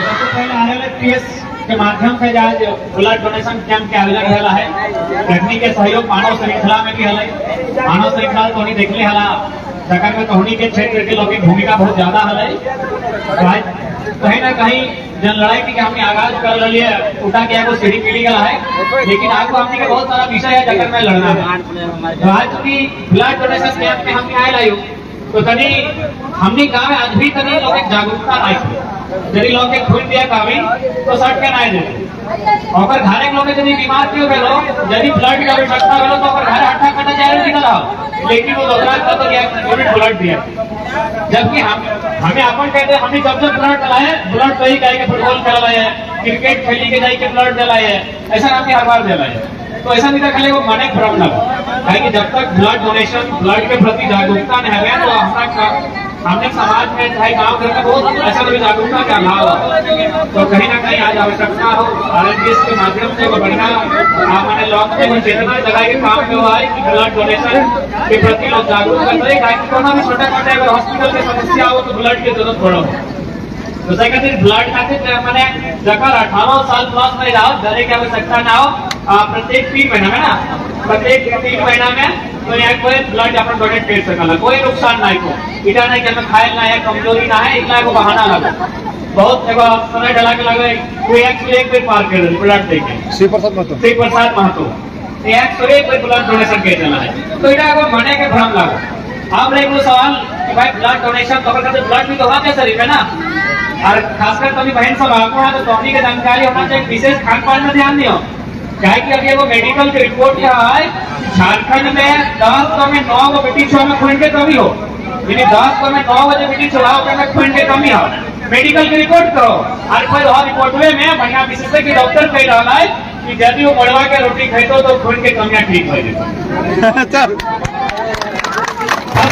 पहले आरएलएफटीएस के माध्यम से आज ब्लड डोनेशन कैंप के आयोजन होला है। तकनीक के सहयोग मानव श्रृंखला में भी हले। मानव श्रृंखला तो नहीं देखले हला जगह में तोहनी के क्षेत्र के लोगों की भूमिका बहुत ज्यादा हले। कहीं ना कहीं जन लड़ाई की हमने आगाज कर लिए उठा के एगो सीढ़ी पीढ़ी गला है, लेकिन आपको हमने के बहुत सारा विषय है जगह में लड़ना है। तो आज की ब्लड डोनेशन कैंप में हमने आए लायू तो तनी हमने गाँव आज भी तनी लोग जागरूकता आई यदि लोग खून दिया कावी तो सट के ना दे और घर लोग यदि बीमार क्यों भेलो यदि ब्लड की आवश्यकता भेलो तो घर हट्ठा कटा जाए निकल आओ, लेकिन वो दूसरा तो यूनिट ब्लड दिया। जबकि हमें अपन कहते हैं हमने जब ब्लड चलाए ब्लड तो ही जाए फुटबॉल खेलाए क्रिकेट खेली के जाए ब्लड दिलाए ऐसा हमने हर बार दिलाए। तो ऐसा नहीं रखा वो माने भ्रम ना कि जब तक ब्लड डोनेशन ब्लड के प्रति जागरूकता नहीं है तो हमने समाज में चाहे गांव घर में बहुत ऐसा भी जागरूकता का अभाव है। तो कहीं ना कहीं आज आवश्यकता हो आरएलएस के माध्यम से बढ़िया हमारे लोग में चेतना जगह के काम में हुआ है कि ब्लड डोनेशन के प्रति लोग जागरूक करते हैं। कोरोना में छोटा मोटा अगर हॉस्पिटल की समस्या हो तो ब्लड की जरूरत पड़ो तो ब्लड खातिर मैंने जगह 18 साल प्लस में जाओ डरे की आवश्यकता ना हो। प्रत्येक 3 महीना में ना प्रत्येक 3 महीना में तो यहाँ कोई ब्लड अपन डोनेट कर सकला, कोई नुकसान नहीं को इटा नहीं कि खाए ना है कमजोरी ना है इतना को बहाना लगा बहुत एगो समय डला के लगे कोई एक कोई पार कर ब्लड देके श्री प्रसाद महतो एक सरे कोई ब्लड डोनेशन के चला है तो इटा को माने के भ्रम लगा। आप एक सवाल कि भाई ब्लड डोनेशन तो करते ब्लड भी तो होना चाहिए शरीर में ना, और खासकर कभी बहन सब आपको है तो टॉनिक की जानकारी होना चाहिए। विशेष खान पान में ध्यान दियो क्या कि अभी वो मेडिकल की रिपोर्ट यहाँ है झारखंड में 10 में 9 को बेटी 6 में खून के कमी हो, यानी 10 में 9 बजे बेटी 6 में खून के कमी हो मेडिकल की रिपोर्ट करो। और कोई और रिपोर्ट में बढ़िया विशेषज्ञ की डॉक्टर कह रहा है कि यदि वो मड़वा के रोटी खाइतो तो खून की कमियां ठीक हो जाती।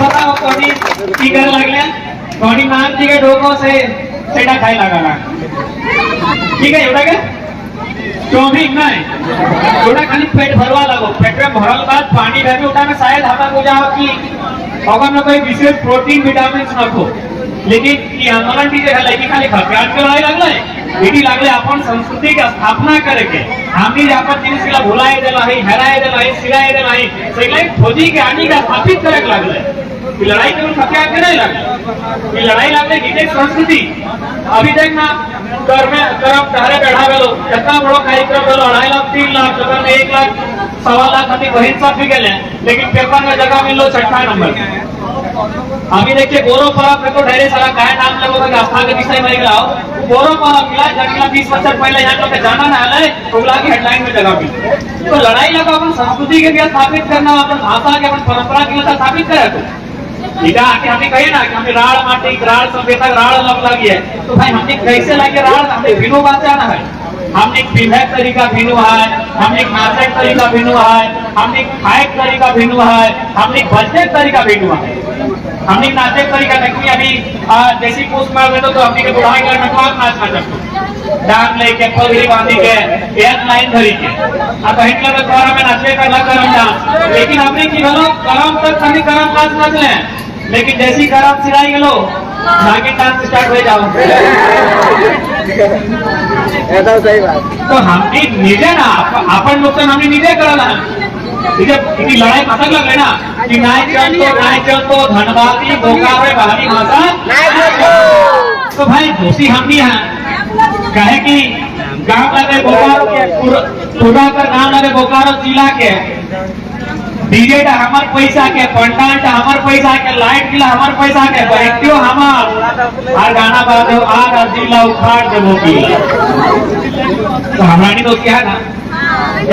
बताओ कभी की कर लगले कौनी मान जी के ढोकों से सेटा खाई लगा ठीक है एवढा के चौमिन नहीं थोड़ा खाली पेट भरवा लगो पेट में भरल बाद पानी भर उठा में शायद हटा हो जाओ कि अगर में कोई विशेष प्रोटीन विटामिन रखो, लेकिन ये आंदोलन भी जो है खाली खपियान के लड़ाई लगले इटी लगले अपन संस्कृति की स्थापना करे के हमनी अपन जिनिस के भुलाए देला है हराए देला है सिराए देला है सगले खोजी के आनी का स्थापित करे लगले। लड़ाई केवल खपियान के नहीं लगले लड़ाई लगले विदेश संस्कृति। अभी देखना कर में करम टहरे बैठा गलो कितना बड़ो कार्यक्रम गलो 2.5 लाख 3 लाख जगह में 1 लाख 1.25 लाख अभी बहन सब भी गए, लेकिन पेपर में जगह मिल लो 6ठा नंबर। अभी देखिए गोरो परब में तो ढेरे सारा काय नाम लगो कि आस्था के विषय में गिराओ गोरो परब मिला जगला 20 वर्ष पहले यहाँ लोग जाना ना है उगला की हेडलाइन में जगह मिली। तो लड़ाई लगा अपन संस्कृति के लिए स्थापित करना अपन भाषा के अपन परंपरा के लिए स्थापित करे तो हमें कहे ना कि हमें राड़ माटी राड़ सभ्यता राड़ लगी है तो भाई हमने कैसे लगे राड़ हमें भिनो बात जाना है। हमने पिन्हक तरीका भिनु है, हमने नाचे तरीका भिनु है, हमने खाए तरीका भिनु है, हमने बजने तरीका भिनु है, हमने नाचे तरीका नहीं। अभी जैसी पोस्ट मार तो हमने के बुढ़ाई का नटवाक नाचना चाहते डांग लेके पगड़ी बांधी के एक लाइन धरी के अब कहीं के द्वारा में नाचे का लग करम डांस, लेकिन हमने की बोलो करम तक सभी करम नाच नाच ले, लेकिन जैसी करम सिराई गलो नागिन डांस स्टार्ट हो जाओ ऐसा सही बात। तो हमने निजे ना अपन लोग हमने निजे करला इतनी लड़ाई खतक लग ना कि नाय चल तो धनबादी बोकारो बाहरी भाषा तो भाई दोषी हम ही हैं कहे कि गांव लगे बोकारो पूरा कर गांव लगे बोकारो जिला के डीजे हमार पैसा के पंडाल हमार पैसा के लाइट गिला हमार पैसा के बैठियो हमार और गाना बाजे आग जिला उखाड़ देबो की तो हमारा नहीं दोस्त क्या है ना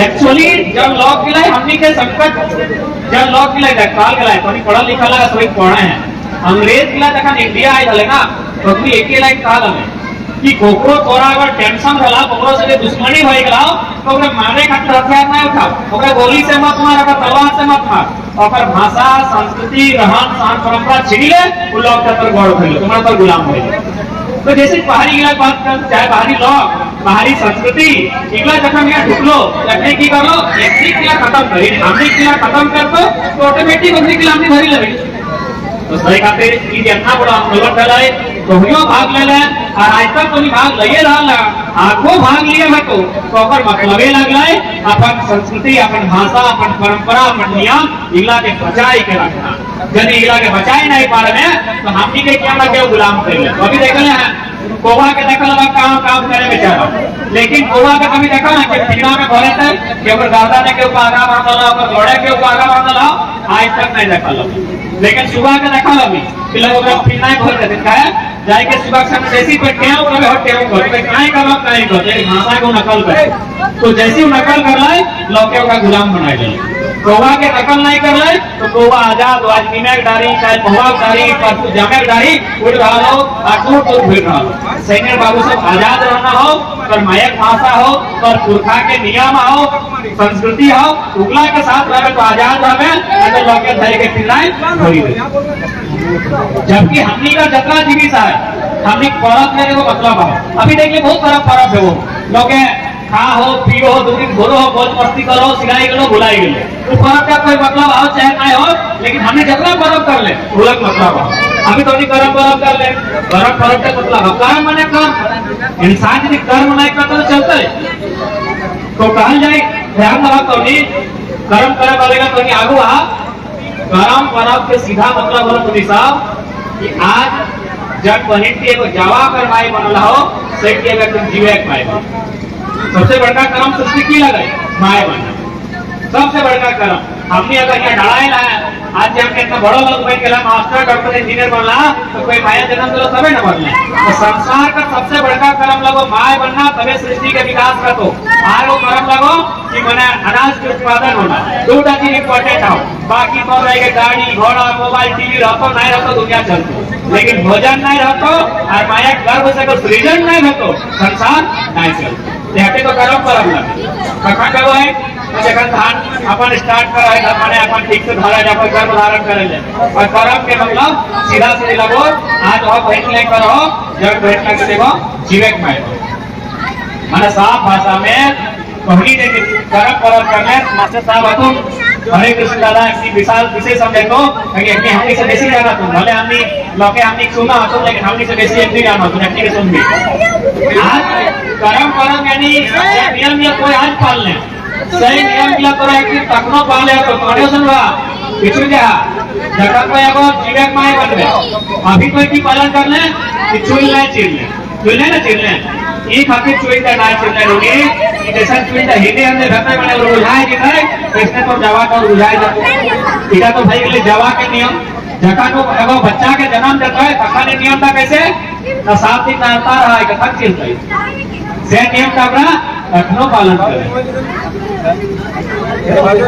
एक्चुअली जब लॉक गिलाए हमनी के संकट जब लॉक गिलाए देखभाल गिलाए तो पढ़ा लिखा लगा सभी पढ़े हैं अंग्रेज गिला तक इंडिया आए हले ना तो अपनी एक ही लाइन कहा हमें कि कोकरो तोरा अगर टेंशन होला कोकरो से दुश्मनी होई गलाओ तो ओकरे मारे खातिर हथियार ना उठाओ ओकरे गोली से मत मार ओकरे तलवार से मत मार ओकर भाषा संस्कृति रहन सहन परंपरा छीन ले उ लोग पर गौर कर ले तुम्हारे पर गुलाम हो जाए। तो जैसे बाहरी इलाका बात कर चाहे बाहरी लोग बाहरी संस्कृति इगला जखम यहाँ ढुकलो लड़ने की कर लो एक किला खत्म करी हमने किला खत्म कर दो तो ऑटोमेटिक हमने किला हमने भरी लगे। तो सही खातिर इतना बड़ा आंदोलन फैलाए तोहनियो भाग ले ले और आज तक तो भाग लइए रहा आखो भाग लिए है तो ओकर मतलबे लगला अपन संस्कृति अपन भाषा अपन परंपरा अपन नियम इला के बचाई के रखना यदि इला के बचाई नहीं पा रहे तो हमनी के क्या ना के गुलाम कर ले अभी देखले हैं कोवा के देखल बा काम करे बेचारा लेकिन कोवा के कभी देखा ना कि पीना में भरे थे कि ओकर गादा ने के ऊपर आगा बांधल ओकर घोड़े के ऊपर आगा बांधल आज तक नहीं देखल लेकिन सुबह के देखल अभी कि लोग ओकरा पीना भर देते काहे जाए के सुबह से जैसी पे टेव करे हटे कर पे काहे करब काहे कर एक भाषा को नकल करे तो जैसी नकल कर ले लोग के गुलाम बना दे कोवा के नकल नहीं कर ले तो कोवा आजाद आज निमेक डारी चाहे कोवा डारी परसु जमेक डारी उड़ रहा हो आटू तो फिर रहा हो सैनिक बाबू सब आजाद रहना हो पर मायक भाषा हो पर पुरखा के नियम हो संस्कृति हो उगला के साथ रहे तो आजाद रहे तो लोग के धरे के पिल्लाई भरी दे जबकि हमनी का जतरा जीवित है हमनी पर्व मेरे को मतलब है अभी देखिए बहुत बड़ा पर्व है वो लोग खा हो पियो हो दूरी घोरो हो बहुत मस्ती करो सिलाई करो भुलाई गए तो पर्व का कोई मतलब आओ चाहे ना हो लेकिन हमने जतरा पर्व कर ले भूलक मतलब है अभी तो नहीं कर्म पर्व कर ले कर्म पर्व का मतलब कर्म माने कर्म इंसान यदि कर्म नहीं करता तो चलता है तो कहल जाए ध्यान रहा तो नहीं कर्म करे वालेगा तो नहीं आगू आ कर्म पर्व के सीधा मतलब हो मोदी साहब कि आज जब बहन की एगो जावा कर माई बनल हो से कि अगर तुम जीवे एक माई बन सबसे बड़का कर्म सृष्टि की लगाई माई बनना सबसे बड़का कर्म हमने अगर यहाँ डराए ना आज हम इतना बड़ा लोग बन गया मास्टर डॉक्टर इंजीनियर बनला तो कोई माया जन्म दिलो तबे न बनला तो संसार का सबसे बड़का कर्म लगो माय बनना तबे सृष्टि के विकास का तो आर वो कर्म लगो कि मने अनाज के उत्पादन होना दूध चीज इम्पोर्टेंट हो बाकी तो रहेगा गाड़ी घोड़ा मोबाइल टीवी रहतो नहीं रहतो दुनिया चलतो लेकिन भोजन नहीं रहतो और माया गर्भ से को सृजन नहीं रहतो संसार नहीं चलतो देहते तो कर्म परम लगे कखा करो है जगन धान अपन स्टार्ट करा है माने अपन ठीक से धारा जा पर कर्म धारण करे ले और कर्म के मतलब सीधा सीधे लगो आज हो भेंट ले करो जब भेंट लगे देखो जीवक में माने साफ भाषा में कहनी दे कर्म परम करने मास्टर साहब अतुल हरे कृष्ण दादा की विशाल विशेष समझे तो कि अपने हमनी से बेसी जाना तुम भले हमनी लोके हमनी सुना हो लेकिन हमनी से बेसी एक जाना तुम अपनी के सुन भी आज कर्म परम यानी नियम या कोई आज पाल ले सही नियम किला तो एक दिन तकनो पाले तो कोने सुनवा पिछड़ जा जगत में एगो जीवक माय बनबे अभी कोई की पालन कर ले कि चुल ले ना चिल ले एक खातिर चुई का ना चिल ले रोगी जैसा चुई का हिंदी हमने घटना बने और बुझाए कि नहीं तो इसने तो जवा का बुझाए जाते इधर तो भाई के लिए जवा के नियम जका को एगो बच्चा के जन्म देता है तखा ने नियम था कैसे ना 7 दिन रहता रहा है तक चिलता है से नियम का अपना रखनो पालन करे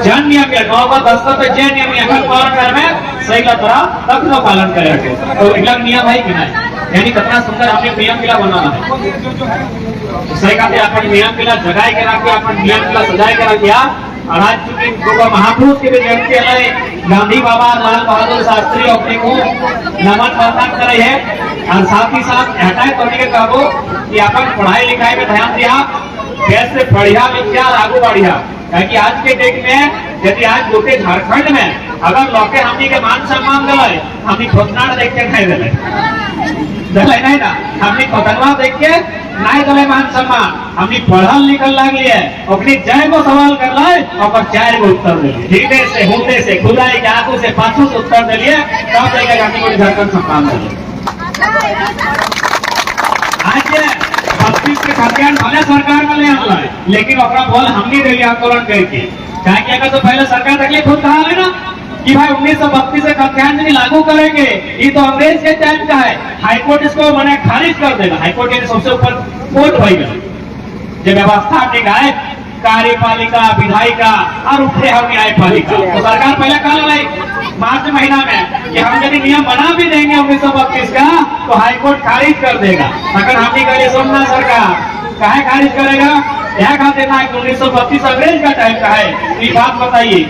जन नियम के 9 का 10 पे जे नियम यहाँ पालन कर में सही का तरह तखनो पालन करे तो इला नियम है कि नहीं यानी कितना सुंदर हमने नियम किला बनाना है सही का अपन नियम किला जगाए के रखिए अपन नियम किला सजाए के रखिया और आज चूंकि महापुरुष के भी जयंती है गांधी बाबा लाल बहादुर शास्त्री अपने को नमन प्रदान करे है और साथ ही साथ हटाए तो नहीं कहो कि अपन पढ़ाई लिखाई में ध्यान दिया कैसे बढ़िया विद्या आगू बढ़िया क्योंकि आज के डेट में यदि आज लोग झारखंड में अगर लोके हमनी के मान सम्मान दिले हमनी खोतना देख के नहीं दिले नहीं ना हमनी खोतनवा देख के नहीं दिले मान सम्मान हमनी पढ़ल लिखल लागली है ओकरी जय को सवाल कर ले और 4 गो उत्तर दे हृदय से होते से खुदाई के आंखों से पाछू से उत्तर दे लिए तब जाएगा हमनी को झारखंड सम्मान दे आज 32 के खातियान भले सरकार में ले आला लेकिन ओकरा बोल हमनी देली आंदोलन करके काहे कि अगर तो पहले सरकार तकलीफ खुद कहा है ना कि भाई 1932 से खातियान नहीं लागू करेंगे ये तो अंग्रेज के टाइम का है हाईकोर्ट इसको मैंने खारिज कर देगा हाईकोर्ट के सबसे ऊपर कोर्ट होगा जो व्यवस्था निकाय कार्यपालिका विधायिका और उठे हम न्यायपालिका तो सरकार पहले कहा लाई मार्च महीना में कि हम यदि नियम बना भी देंगे 1932 का तो हाईकोर्ट खारिज कर देगा अगर हमने कहा सुनना सरकार काहे खारिज करेगा क्या खाते ना 1932 अंग्रेज का टाइम का है ये बात बताइए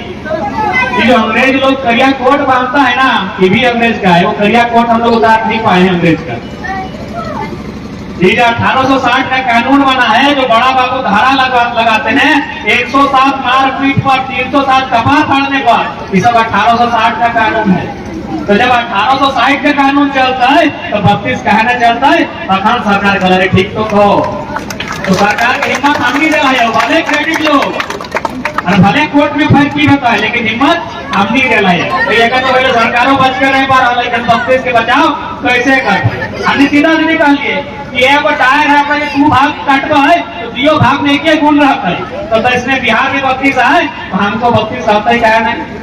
ये जो अंग्रेज लोग करिया कोट बांधता है ना ये भी अंग्रेज का है वो करिया कोट हम लोग उतार नहीं पाए हैं अंग्रेज का ये 1860 का कानून बना है जो बड़ा बाबू धारा लगाते हैं 107 मार पीट पर 307 कपार फाड़ने पर ये सब 1860 का कानून है तो जब 1860 का कानून चलता है तो 32 कहना चलता है, अखान सरकार कह रहे ठीक तो सरकार की हिम्मत हम नहीं दिला है, भले क्रेडिट लो और भले कोर्ट में फर्क की होता है, लेकिन हिम्मत हम नहीं दिला है। तो ये तो पहले सरकारों बच कर नहीं पा रहा, लेकिन 32 के बचाव कैसे कर हमने सीधा सीधे कह लिए कि एगो टायर है अपने तू भाग काटवा है तो दियो भाग में एक गुण रहता है। तो इसमें बिहार में 32 है तो हमको 32 आता ही क्या नहीं।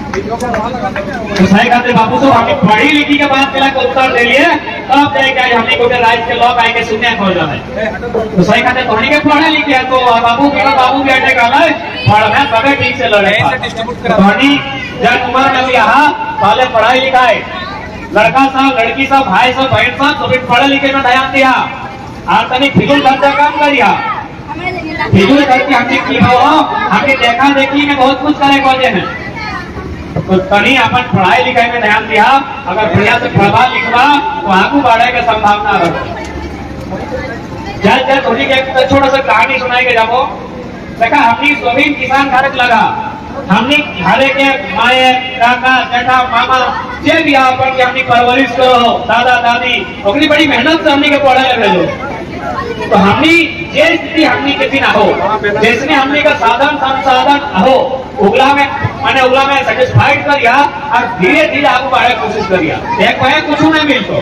तो सही कहते बाबू तो हमें पढ़ी लिखी के बाद के उत्तर दे लिए तब जाएगा हमने को राज्य के लोग आए के सुनने खोज है। तो सही कहते तो के पढ़े लिखे है तो बाबू के अटे कहला पढ़ना तबे ठीक से लड़े। धोनी जब उम्र में यहाँ पहले पढ़ाई लिखाई लड़का सब लड़की सब भाई सब बहन सब तो पढ़े लिखे में ध्यान दिया और तनी फिजूल खर्चा कम करिया। फिजूल खर्ची हमने की हमने देखा देखी में बहुत कुछ करे खोजे हैं, तो तनी अपन पढ़ाई लिखाई में ध्यान दिया। अगर बढ़िया से पढ़वा लिखवा तो आगू बढ़े की संभावना रहती। जल थोड़ी के छोटा सा कहानी सुनाई के जाबो। देखा हमने जमीन किसान घर लगा, हमने घरे के माए काका जेठा मामा जे भी अपन के हमने परवरिश करो दादा दादी ओकरी बड़ी मेहनत से हमने के पढ़ाए भेजो। तो हमने जे स्थिति हमने के ना हो जैसे हमने का साधन संसाधन हो उगला में मैंने उगला में सेटिस्फाइड करिया और धीरे धीरे आगू बढ़े कोशिश करिया। एक भाई कुछ नहीं मिलतो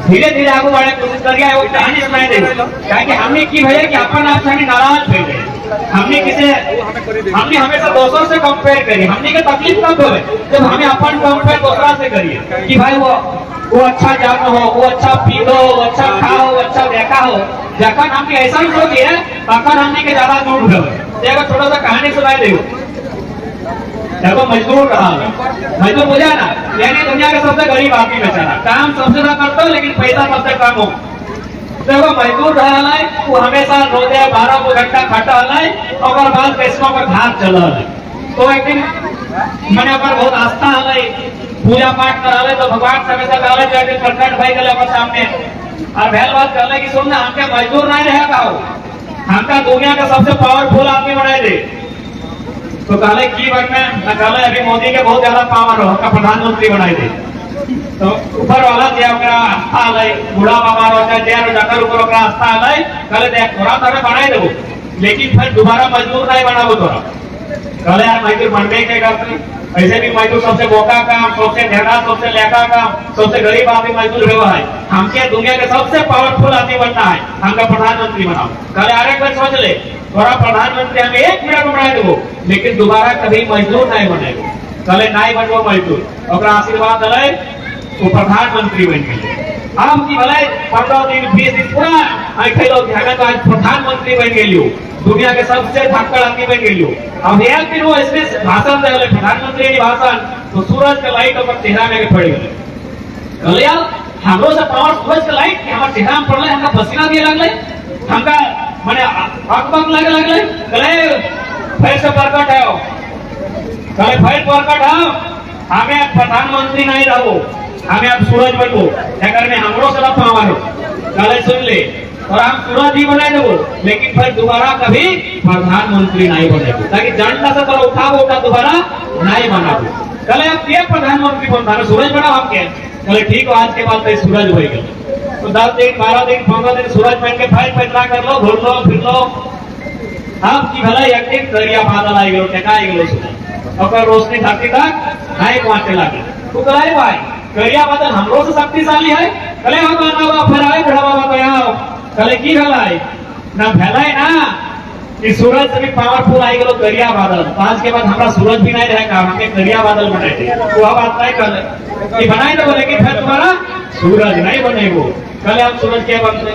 धीरे धीरे आगू बढ़े कोशिश करिया। वो कहानी सुनाई दे कि हमने की भैया कि अपन आपसे हमें नाराज भेजे। हमने हमने हमेशा दूसरों से कंपेयर करी। हमने के तकलीफ कब हो जब हमें अपन कंपेयर दूसरा से करिए कि भाई वो अच्छा जानो हो, वो अच्छा पीलो, वो अच्छा खाओ, वो अच्छा देखा हो। जखन हमने ऐसा ही सोचिए तखन हमने के ज्यादा दूर गए। देखो छोटा सा कहानी सुनाई दे। देखो मजदूर रहा मजदूर बुझा ना, यानी दुनिया का सबसे गरीब आदमी बेचारा काम सबसे ज्यादा करता हो लेकिन पैसा सबसे कम हो। देखो मजदूर रहा है वो हमेशा रोजे 12 घंटा खटा है और बाद पैसों पर घाट चल रहा है। तो एक दिन मैंने ऊपर बहुत आस्था है पूजा पाठ करा ले तो भगवान से हमेशा कहले जाके प्रकट भाई गले हमारे सामने और पहल बात कहले कि सुन ना हमके मजदूर नहीं रहेगा हो, हमका दुनिया का सबसे पावरफुल आदमी बनाए दे। तो कहले की बात में कहले अभी मोदी के बहुत ज्यादा पावर हो, हमका प्रधानमंत्री बनाए दे। तो ऊपर वाला जे ओकरा आस्था है बूढ़ा बाबा रो जे डकर ऊपर ओकरा आस्था है कहले देख थोड़ा तबे बनाए देबो लेकिन फिर दोबारा मजदूर नहीं बनाबो तोरा। कहले यार मजदूर बनबे के करते ऐसे भी मजदूर सबसे बोका काम, सबसे ढेरा, सबसे लेखा काम, सबसे गरीब आदमी मजदूर हुआ है। हमके दुनिया के सबसे पावरफुल आदमी बनना है, हमका प्रधानमंत्री बनाओ। कहले अरे कोई सोच ले थोड़ा प्रधानमंत्री हम 1 मिनट में बना देबो लेकिन दोबारा कभी मजदूर नहीं बनेगो। कहले नहीं बनबो मजदूर, ओकरा आशीर्वाद दले वो प्रधानमंत्री बन गए। अब की भले 15 दिन 20 दिन पूरा ऐसे लोग आज प्रधानमंत्री बन गए, दुनिया के सबसे धक्कड़ आदमी बन गए। अब एक दिन वो इसमें भाषण दे प्रधानमंत्री की भाषण तो सूरज के लाइट ऊपर चेहरा में पड़ गए। कहले यार हमरो से पावर सूरज के लाइट हमारे चेहरा में पड़ले, हमका पसीना दिए लगले, हमका माने आंख लगे लगले। कहले फिर से प्रकट है, कहले फिर प्रकट है हमें प्रधानमंत्री नहीं रहो, हमें अब सूरज बनबो अगर में हमरो से पावर हो। कहले सुन ले और हम सूरज ही बनाए देबो लेकिन फिर दोबारा कभी प्रधानमंत्री नहीं बनेबो ताकि जनता से तो उठा दोबारा नहीं बनाबो। कहले अब के प्रधानमंत्री बनता सूरज बनाओ आप के। कहले ठीक हो आज के बाद तो सूरज हो गए। तो 10 दिन 12 दिन 15 दिन सूरज बन के फिर पैदरा कर लो घूर लो फिर लो। अब की भला एक दिन करिया बादल आई गयो टेका आई गयो सूरज और रोशनी धरती तक नहीं पहुंचने लगी। तो कहले भाई करिया बादल हमरो से शक्तिशाली है। कहले हम बनावा फिर आए बड़ा बाबा तो आओ। कहले की भलाई ना भलाई ना कि सूरज से भी पावरफुल आई गलो करिया बादल। तो आज के बाद हमारा सूरज भी नहीं रहेगा, हमके करिया बादल बनाए थे वो अब बात नहीं कर कि बनाए दो लेकिन फिर तुम्हारा सूरज नहीं बनेगो। कहले हम सूरज क्या बनते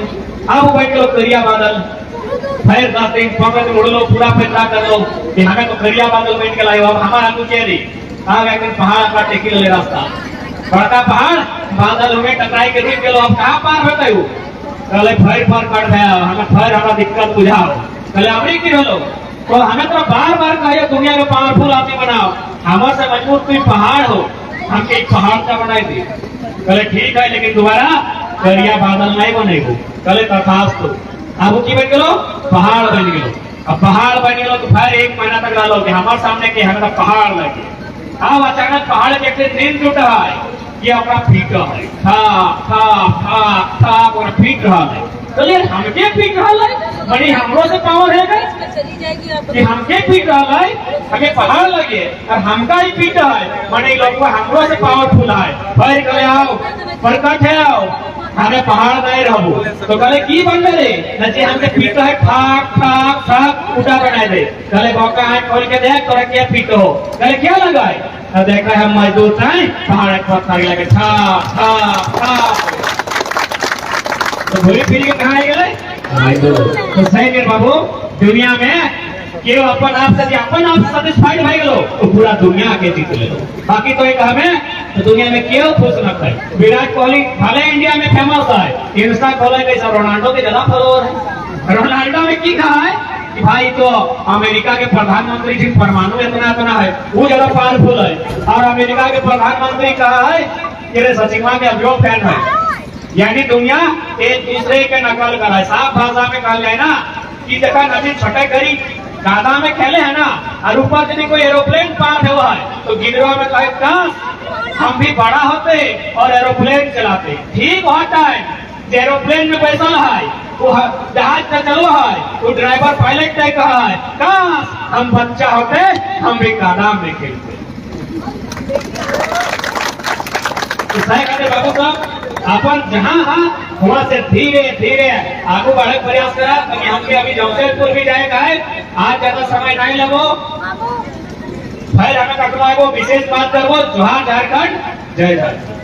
अब बैठ लो करिया बादल फिर 10 दिन 15 दिन उड़ लो पूरा पैदा कर लो कि हमें तो करिया बादल बैठ के लाए। अब हमारा कुछ नहीं अब एक दिन पहाड़ का टेकी ले रास्ता बड़का पहाड़ बादल हो गए टकराई के रुक गए। अब कहाँ पार होते हो। कहले फिर पर कट गया हमें फिर हमारा दिक्कत बुझाओ। कहले अमरी की होलो तो हमें तो बार बार कहिए दुनिया के पावरफुल आदमी बनाओ, हमारे से मजबूत कोई पहाड़ हो हमके एक पहाड़ का बनाई दी। कहले ठीक है लेकिन दोबारा करिया बादल नहीं बनेगो। कहले तथास्तु। अब की बन गलो पहाड़ बन गलो। अब पहाड़ बन गलो तो फिर 1 महीना तक रहो कि हमारे सामने के हमें पहाड़ लगे। अब अचानक पहाड़ के ट्रेन टूट रहा है, ये अपना फीट रहा है, था और फीट रहा है। चलिए हमके फीट रहा है, बड़ी हमरो से पावर है कि हमके फीट रहा है, हमें पहाड़ लगे और हमका ही फीट रहा है, बड़े लोग हमरो से पावरफुल है। फिर कहे आओ प्रकट है, आओ हमें पहाड़ नहीं रहू, तो कहे की बन रे नचे हमके फीट है, ठाक उठा बनाए दे। कहे बौका है खोल के देख तोरा क्या फीट हो, कहे क्या लगाए, तो देख रहे हम मजदूर हैं पहाड़ पत्थर लगे तो घूरी फिर के कहा गए तो सही में बाबू दुनिया में केवल अपन आप से सेटिस्फाइड भाई गलो तो पूरा दुनिया के जीत ले लो। बाकी तो एक हमें तो दुनिया में केवल खुश न है। विराट कोहली भले इंडिया में फेमस है, इंस्टा खोले कैसा रोनाल्डो के ज्यादा फॉलोअर है। रोनाल्डो में की कहा है कि भाई तो अमेरिका के प्रधानमंत्री जी परमाणु इतना है, वो ज्यादा पावरफुल है। और अमेरिका के प्रधानमंत्री कहा है कि सचिवा के अभियोग फैन है, यानी दुनिया एक दूसरे के नकल कर है। साफ भाषा में कहा जाए ना कि देखा नदी छठे करी गादा में खेले है ना, और ऊपर यदि कोई एरोप्लेन पार हुआ है तो गिरवा में कहे काश हम भी बड़ा होते और एरोप्लेन चलाते। ठीक होता है एरोप्लेन में पैसा है, वो जहाज का चलो है, वो ड्राइवर पायलट तय कहा है काश हम बच्चा होते हम भी गादा में खेलते। तो सही कहते बाबू साहब अपन जहाँ वहाँ से धीरे धीरे आगे बढ़े प्रयास करा। हमके अभी जमशेदपुर भी जाएगा है, आज ज्यादा समय नहीं लगो, फिर हमें कटवा विशेष बात करो। जोहार झारखंड, जय झारखंड।